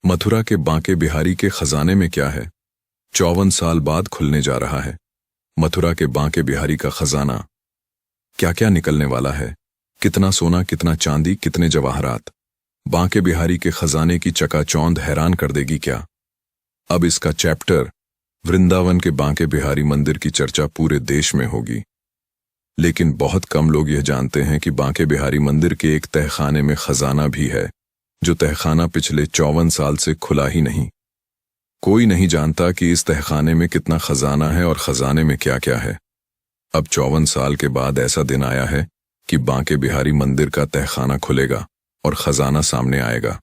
मथुरा के बांके बिहारी के खजाने में क्या है? 54 साल बाद खुलने जा रहा है मथुरा के बांके बिहारी का खजाना। क्या क्या निकलने वाला है? कितना सोना, कितना चांदी, कितने जवाहरात? बांके बिहारी के खजाने की चकाचौंध हैरान कर देगी क्या? अब इसका चैप्टर वृंदावन के बांके बिहारी मंदिर की चर्चा पूरे देश में होगी। लेकिन बहुत कम लोग यह जानते हैं कि बांके बिहारी मंदिर के एक तहखाने में खजाना भी है, जो तहखाना पिछले 54 साल से खुला ही नहीं। कोई नहीं जानता कि इस तहखाने में कितना खजाना है और खजाने में क्या क्या है। अब 54 साल के बाद ऐसा दिन आया है कि बांके बिहारी मंदिर का तहखाना खुलेगा और खजाना सामने आएगा।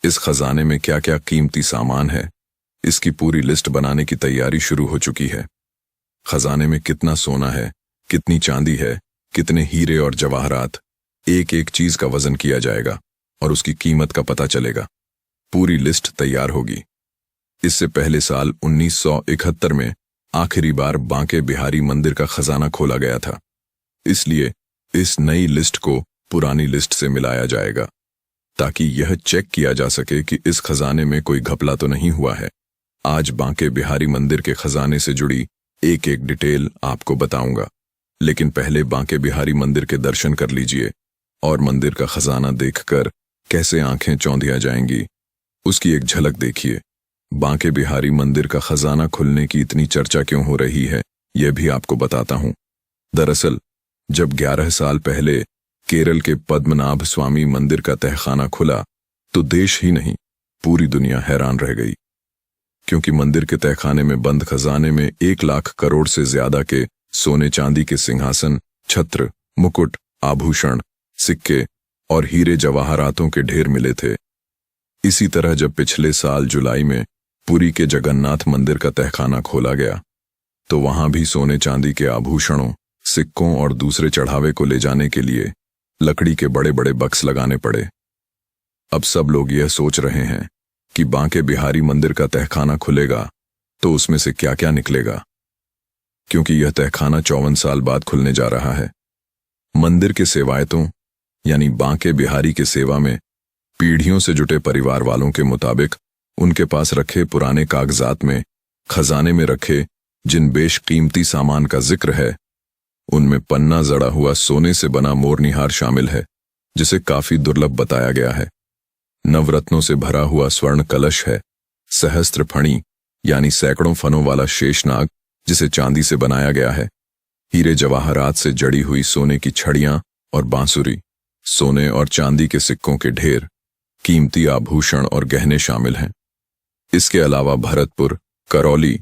इस खजाने में क्या क्या कीमती सामान है, इसकी पूरी लिस्ट बनाने की तैयारी शुरू हो चुकी है। खजाने में कितना सोना है, कितनी चांदी है, कितने हीरे और जवाहरात, एक एक चीज का वजन किया जाएगा और उसकी कीमत का पता चलेगा। पूरी लिस्ट तैयार होगी। इससे पहले साल 1971 में आखिरी बार बांके बिहारी मंदिर का खजाना खोला गया था, इसलिए इस नई लिस्ट को पुरानी लिस्ट से मिलाया जाएगा ताकि यह चेक किया जा सके कि इस खजाने में कोई घपला तो नहीं हुआ है। आज बांके बिहारी मंदिर के खजाने से जुड़ी एक एक डिटेल आपको बताऊंगा, लेकिन पहले बांके बिहारी मंदिर के दर्शन कर लीजिए और मंदिर का खजाना देखकर कैसे आंखें चौंधिया जाएंगी, उसकी एक झलक देखिए। बांके बिहारी मंदिर का खजाना खुलने की इतनी चर्चा क्यों हो रही है, यह भी आपको बताता हूं। दरअसल जब 11 साल पहले केरल के पद्मनाभ स्वामी मंदिर का तहखाना खुला तो देश ही नहीं, पूरी दुनिया हैरान रह गई, क्योंकि मंदिर के तहखाने में बंद खजाने में 1 लाख करोड़ से ज्यादा के सोने चांदी के सिंहासन, छत्र, मुकुट, आभूषण, सिक्के और हीरे जवाहरातों के ढेर मिले थे। इसी तरह जब पिछले साल जुलाई में पुरी के जगन्नाथ मंदिर का तहखाना खोला गया तो वहां भी सोने चांदी के आभूषणों, सिक्कों और दूसरे चढ़ावे को ले जाने के लिए लकड़ी के बड़े बड़े बक्स लगाने पड़े। अब सब लोग यह सोच रहे हैं कि बांके बिहारी मंदिर का तहखाना खुलेगा तो उसमें से क्या क्या निकलेगा, क्योंकि यह तहखाना 54 साल बाद खुलने जा रहा है। मंदिर के सेवायतों यानी बांके बिहारी के सेवा में पीढ़ियों से जुटे परिवार वालों के मुताबिक उनके पास रखे पुराने कागजात में खजाने में रखे जिन बेशकीमती सामान का जिक्र है, उनमें पन्ना जड़ा हुआ सोने से बना मोरनिहार शामिल है, जिसे काफी दुर्लभ बताया गया है। नवरत्नों से भरा हुआ स्वर्ण कलश है, सहस्त्र फणी यानी सैकड़ों फनों वाला शेषनाग जिसे चांदी से बनाया गया है, हीरे जवाहरात से जड़ी हुई सोने की छड़ियां और बांसुरी, सोने और चांदी के सिक्कों के ढेर, कीमती आभूषण और गहने शामिल हैं। इसके अलावा भरतपुर, करौली,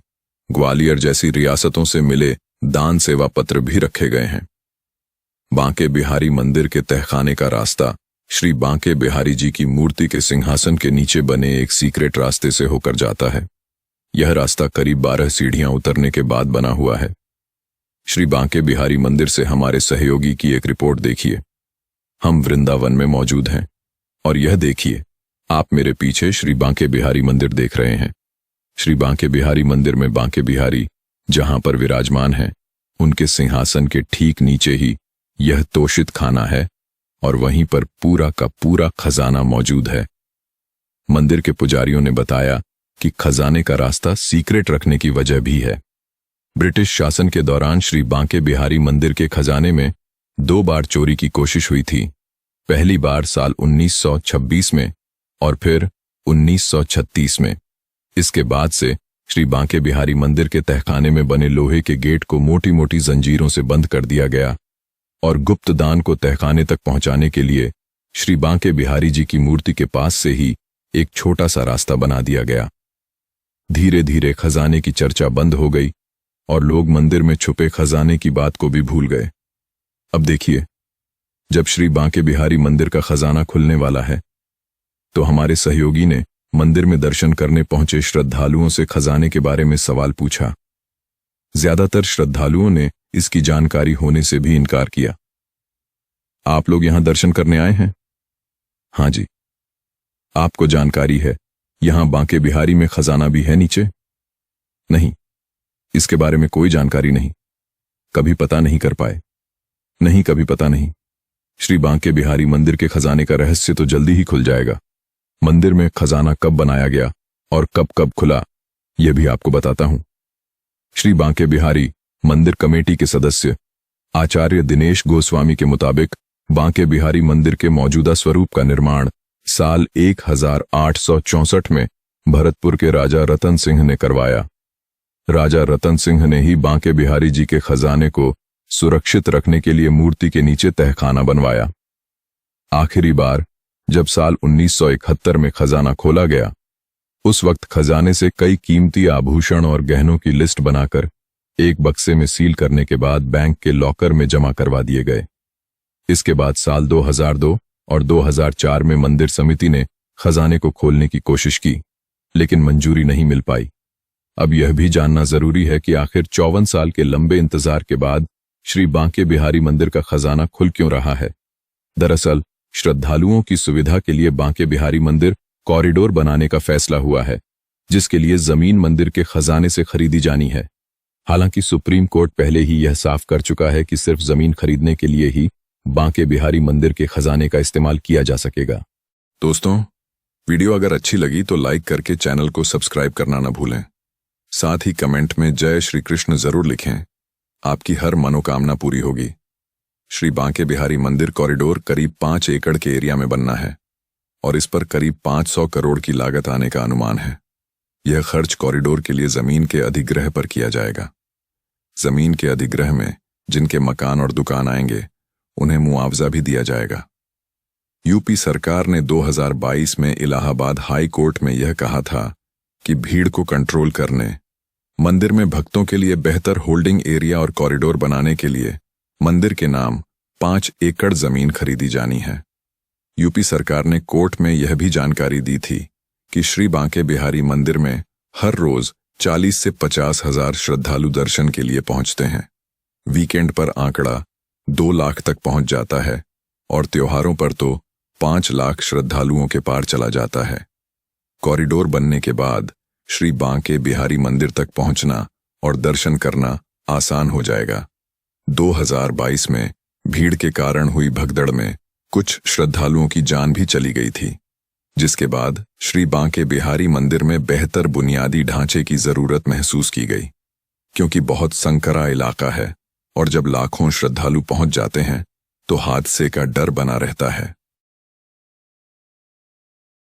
ग्वालियर जैसी रियासतों से मिले दान सेवा पत्र भी रखे गए हैं। बांके बिहारी मंदिर के तहखाने का रास्ता श्री बांके बिहारी जी की मूर्ति के सिंहासन के नीचे बने एक सीक्रेट रास्ते से होकर जाता है। यह रास्ता करीब 12 सीढ़ियां उतरने के बाद बना हुआ है। श्री बांके बिहारी मंदिर से हमारे सहयोगी की एक रिपोर्ट देखिए। हम वृंदावन में मौजूद हैं और यह देखिए, आप मेरे पीछे श्री बांके बिहारी मंदिर देख रहे हैं। श्री बांके बिहारी मंदिर में बांके बिहारी जहां पर विराजमान हैं, उनके सिंहासन के ठीक नीचे ही यह तोशित खाना है और वहीं पर पूरा का पूरा खजाना मौजूद है। मंदिर के पुजारियों ने बताया कि खजाने का रास्ता सीक्रेट रखने की वजह भी है। ब्रिटिश शासन के दौरान श्री बांके बिहारी मंदिर के खजाने में 2 बार चोरी की कोशिश हुई थी। पहली बार साल 1926 में और फिर 1936 में। इसके बाद से श्री बांके बिहारी मंदिर के तहखाने में बने लोहे के गेट को मोटी मोटी जंजीरों से बंद कर दिया गया और गुप्त दान को तहखाने तक पहुंचाने के लिए श्री बांके बिहारी जी की मूर्ति के पास से ही एक छोटा सा रास्ता बना दिया गया। धीरे धीरे खजाने की चर्चा बंद हो गई और लोग मंदिर में छुपे खजाने की बात को भी भूल गए। अब देखिए, जब श्री बांके बिहारी मंदिर का खजाना खुलने वाला है तो हमारे सहयोगी ने मंदिर में दर्शन करने पहुंचे श्रद्धालुओं से खजाने के बारे में सवाल पूछा। ज्यादातर श्रद्धालुओं ने इसकी जानकारी होने से भी इनकार किया। आप लोग यहां दर्शन करने आए हैं? हां जी। आपको जानकारी है यहां बांके बिहारी में खजाना भी है नीचे? नहीं, इसके बारे में कोई जानकारी नहीं, कभी पता नहीं कर पाए। नहीं, कभी पता नहीं। श्री बांके बिहारी मंदिर के खजाने का रहस्य तो जल्दी ही खुल जाएगा। मंदिर में खजाना कब बनाया गया और कब कब खुला, यह भी आपको बताता हूं। श्री बांके बिहारी मंदिर कमेटी के सदस्य आचार्य दिनेश गोस्वामी के मुताबिक बांके बिहारी मंदिर के मौजूदा स्वरूप का निर्माण साल 1864 में भरतपुर के राजा रतन सिंह ने करवाया। राजा रतन सिंह ने ही बांके बिहारी जी के खजाने को सुरक्षित रखने के लिए मूर्ति के नीचे तहखाना बनवाया। आखिरी बार जब साल 1971 में खजाना खोला गया, उस वक्त खजाने से कई कीमती आभूषण और गहनों की लिस्ट बनाकर एक बक्से में सील करने के बाद बैंक के लॉकर में जमा करवा दिए गए। इसके बाद साल 2002 और 2004 में मंदिर समिति ने खजाने को खोलने की कोशिश की, लेकिन मंजूरी नहीं मिल पाई। अब यह भी जानना जरूरी है कि आखिर 54 साल के लंबे इंतजार के बाद श्री बांके बिहारी मंदिर का खजाना खुल क्यों रहा है। दरअसल श्रद्धालुओं की सुविधा के लिए बांके बिहारी मंदिर कॉरिडोर बनाने का फैसला हुआ है, जिसके लिए जमीन मंदिर के खजाने से खरीदी जानी है। हालांकि सुप्रीम कोर्ट पहले ही यह साफ कर चुका है कि सिर्फ जमीन खरीदने के लिए ही बांके बिहारी मंदिर के खजाने का इस्तेमाल किया जा सकेगा। दोस्तों, वीडियो अगर अच्छी लगी तो लाइक करके चैनल को सब्सक्राइब करना न भूलें। साथ ही कमेंट में जय श्री कृष्ण जरूर लिखें। आपकी हर मनोकामना पूरी होगी। श्री बांके बिहारी मंदिर कॉरिडोर करीब 5 एकड़ के एरिया में बनना है और इस पर करीब 500 करोड़ की लागत आने का अनुमान है। यह खर्च कॉरिडोर के लिए जमीन के अधिग्रह पर किया जाएगा। जमीन के अधिग्रह में जिनके मकान और दुकान आएंगे, उन्हें मुआवजा भी दिया जाएगा। यूपी सरकार ने 2022 में इलाहाबाद हाई कोर्ट में यह कहा था कि भीड़ को कंट्रोल करने, मंदिर में भक्तों के लिए बेहतर होल्डिंग एरिया और कॉरिडोर बनाने के लिए मंदिर के नाम 5 एकड़ जमीन खरीदी जानी है। यूपी सरकार ने कोर्ट में यह भी जानकारी दी थी कि श्री बांके बिहारी मंदिर में हर रोज 40 से 50 हजार श्रद्धालु दर्शन के लिए पहुंचते हैं। वीकेंड पर आंकड़ा 2 लाख तक पहुंच जाता है और त्योहारों पर तो 5 लाख श्रद्धालुओं के पार चला जाता है। कॉरिडोर बनने के बाद श्री बांके बिहारी मंदिर तक पहुंचना और दर्शन करना आसान हो जाएगा। 2022 में भीड़ के कारण हुई भगदड़ में कुछ श्रद्धालुओं की जान भी चली गई थी, जिसके बाद श्री बांके बिहारी मंदिर में बेहतर बुनियादी ढांचे की जरूरत महसूस की गई, क्योंकि बहुत संकरा इलाका है और जब लाखों श्रद्धालु पहुंच जाते हैं तो हादसे का डर बना रहता है।